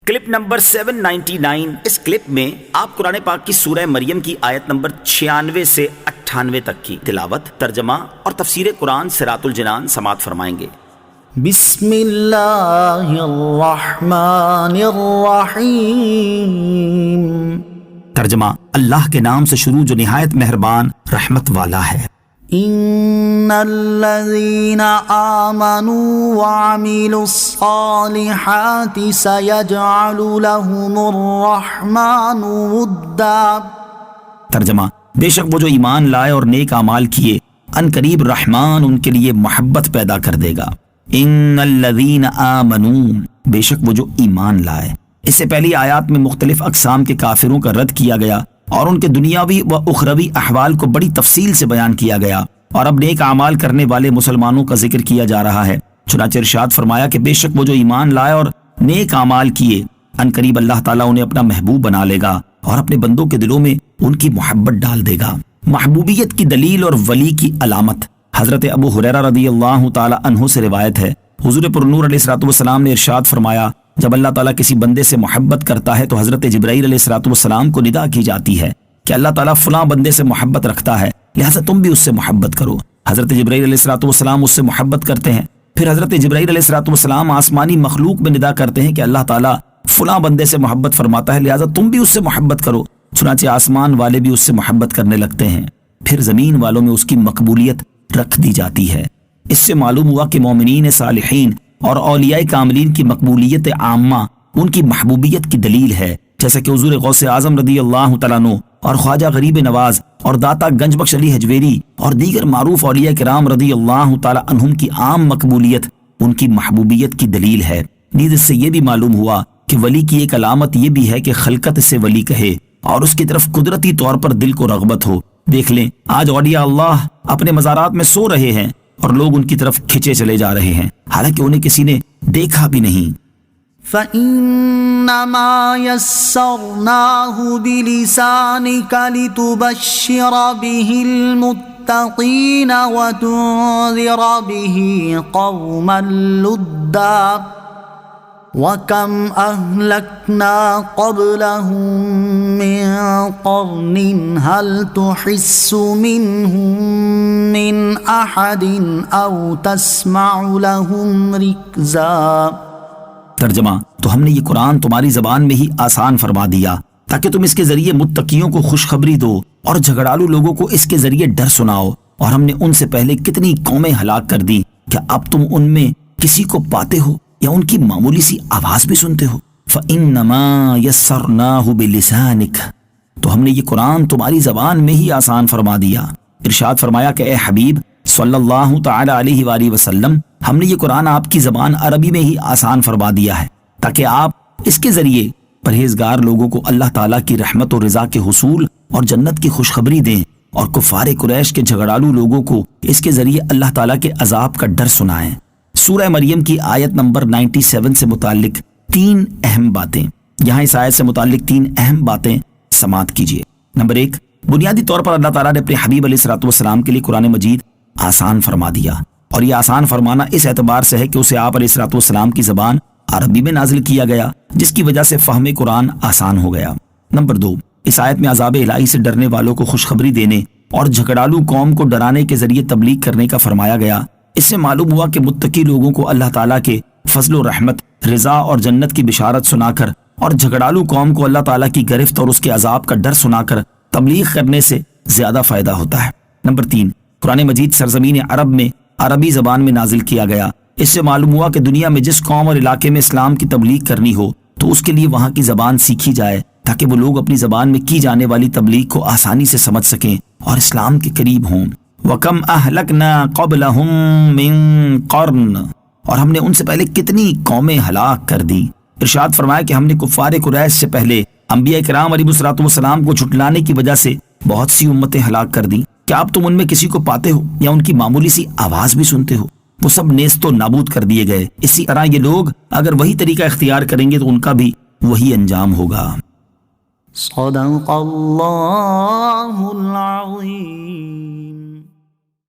Clip number 799۔ اس clip میں آپ قرآن پاک کی سورہ مریم کی آیت نمبر 96 سے 98 تک کی تلاوت، ترجمہ اور تفسیر قرآن صراط الجنان سماعت فرمائیں گے۔ بسم اللہ الرحمن الرحیم۔ ترجمہ، اللہ کے نام سے شروع جو نہایت مہربان رحمت والا ہے۔ ان الذین آمنوا وعملوا الصالحات سیجعل لهم الرحمن ودا۔ ترجمہ، بے شک وہ جو ایمان لائے اور نیک اعمال کیے، ان قریب رحمان ان کے لیے محبت پیدا کر دے گا۔ ان الذین آمنوا، بے شک وہ جو ایمان لائے۔ اس سے پہلی آیات میں مختلف اقسام کے کافروں کا رد کیا گیا اور ان کے دنیاوی و اخروی احوال کو بڑی تفصیل سے بیان کیا گیا، اور اب نیک اعمال کرنے والے مسلمانوں کا ذکر کیا جا رہا ہے۔ چنانچہ ارشاد فرمایا کہ بے شک وہ جو ایمان لائے اور نیک اعمال کیے، ان قریب اللہ تعالیٰ انہیں اپنا محبوب بنا لے گا اور اپنے بندوں کے دلوں میں ان کی محبت ڈال دے گا۔ محبوبیت کی دلیل اور ولی کی علامت۔ حضرت ابو ہریرہ رضی اللہ تعالی عنہ سے روایت ہے، حضور پرنور علیہ الصلوۃ والسلام نے ارشاد فرمایا، جب اللہ تعالیٰ کسی بندے سے محبت کرتا ہے تو حضرت جبرائیل علیہ الصلوۃ والسلام کو ندا کی جاتی ہے کہ اللہ تعالیٰ فلاں بندے سے محبت رکھتا ہے، لہٰذا تم بھی اس سے محبت کرو۔ حضرت جبرائیل علیہ الصلوۃ والسلام اس سے محبت کرتے ہیں، پھر حضرت جبرائیل علیہ الصلوۃ والسلام آسمانی مخلوق میں ندا کرتے ہیں کہ اللہ تعالیٰ فلاں بندے سے محبت فرماتا ہے، لہٰذا تم بھی اس سے محبت کرو۔ چنانچہ آسمان والے بھی اس سے محبت کرنے لگتے ہیں، پھر زمین والوں میں اس کی مقبولیت رکھ دی جاتی ہے۔ اس سے معلوم ہوا کہ مومنین صالحین اور اولیاء کاملین کی مقبولیت عامہ ان کی محبوبیت کی دلیل ہے، جیسا کہ حضور غوث اعظم رضی اللہ تعالیٰ عنہ اور خواجہ غریب نواز اور داتا گنج بخش علی حجویری اور دیگر معروف اولیاء کرام رضی اللہ تعالیٰ عنہم کی عام مقبولیت ان کی محبوبیت کی دلیل ہے۔ نیز اس سے یہ بھی معلوم ہوا کہ ولی کی ایک علامت یہ بھی ہے کہ خلقت سے ولی کہے اور اس کی طرف قدرتی طور پر دل کو رغبت ہو۔ دیکھ لیں، آج اولیاء اللہ اپنے مزارات میں سو رہے ہیں اور لوگ ان کی طرف کھچے چلے جا رہے ہیں، حالانکہ انہیں کسی نے دیکھا بھی نہیں۔ فَإِنَّمَا يَسَّرْنَاهُ بِلِسَانِكَ لِتُبَشِّرَ بِهِ الْمُتَّقِينَ وَتُنذِرَ بِهِ قَوْمًا لُدًّا وَكَمْ أَهْلَكْنَا قَبْلَهُم مِّن قَرْنٍ هَلْ تُحِسُّ مِنْهُم مِّنْ أَحَدٍ أَوْ تَسْمَعُ لَهُمْ رِكْزًا۔ ترجمہ، تو ہم نے یہ قرآن تمہاری زبان میں ہی آسان فرما دیا تاکہ تم اس کے ذریعے متقیوں کو خوشخبری دو اور جھگڑالو لوگوں کو اس کے ذریعے ڈر سناؤ۔ اور ہم نے ان سے پہلے کتنی قومیں ہلاک کر دی، کیا اب تم ان میں کسی کو پاتے ہو یا ان کی معمولی سی آواز بھی سنتے ہو؟ فَإِنَّمَا يَسَّرْنَاهُ بِلِسَانِكَ، تو ہم نے یہ قرآن تمہاری زبان میں ہی آسان فرما دیا۔ ارشاد فرمایا کہ اے حبیب صلی اللہ تعالی علیہ وآلہ وسلم، ہم نے یہ قرآن آپ کی زبان عربی میں ہی آسان فرما دیا ہے تاکہ آپ اس کے ذریعے پرہیزگار لوگوں کو اللہ تعالیٰ کی رحمت و رضا کے حصول اور جنت کی خوشخبری دیں، اور کفار قریش کے جھگڑالو لوگوں کو اس کے ذریعے اللہ تعالیٰ کے عذاب کا ڈر سنائیں۔ سورہ مریم کی آیت نمبر 97 سے متعلق 3 اہم باتیں۔ یہاں اس آیت سے متعلق 3 اہم باتیں سماعت کیجیے۔ نمبر 1، بنیادی طور پر اللہ تعالیٰ نے اپنے حبیب علیہ الصلوۃ والسلام کے لیے قرآن مجید آسان فرما دیا، اور یہ آسان فرمانا اس اعتبار سے ہے کہ اسے آپ علیہ الصلوۃ والسلام کی زبان عربی میں نازل کیا گیا، جس کی وجہ سے فہم قرآن آسان ہو گیا۔ نمبر 2، اس آیت میں عذاب الہی سے ڈرنے والوں کو خوشخبری دینے اور جھگڑالو قوم کو ڈرانے کے ذریعے تبلیغ کرنے کا فرمایا گیا۔ اس سے معلوم ہوا کہ متقی لوگوں کو اللہ تعالیٰ کے فضل و رحمت، رضا اور جنت کی بشارت سنا کر اور جھگڑالو قوم کو اللہ تعالیٰ کی گرفت اور اس کے عذاب کا ڈر سنا کر تبلیغ کرنے سے زیادہ فائدہ ہوتا ہے۔ نمبر 3، قرآن مجید سرزمین عرب میں عربی زبان میں نازل کیا گیا۔ اس سے معلوم ہوا کہ دنیا میں جس قوم اور علاقے میں اسلام کی تبلیغ کرنی ہو تو اس کے لیے وہاں کی زبان سیکھی جائے تاکہ وہ لوگ اپنی زبان میں کی جانے والی تبلیغ کو آسانی سے سمجھ سکیں اور اسلام کے قریب ہوں۔ وَكَمْ أَهْلَكْنَا قَبْلَهُم مِّن قَرْنٍ، اور ہم نے ان سے پہلے کتنی قومیں ہلاک کر دی۔ ارشاد فرمایا کہ ہم نے کفار قریش سے پہلے انبیاء کرام علیہ الصلوۃ والسلام کو جھٹلانے کی وجہ سے بہت سی امتیں ہلاک کر دیں۔ کیا اب تم ان میں کسی کو پاتے ہو یا ان کی معمولی سی آواز بھی سنتے ہو؟ وہ سب نیست و نابود کر دیے گئے۔ اسی طرح یہ لوگ اگر وہی طریقہ اختیار کریں گے تو ان کا بھی وہی انجام ہوگا۔ صدق اللہ العظیم۔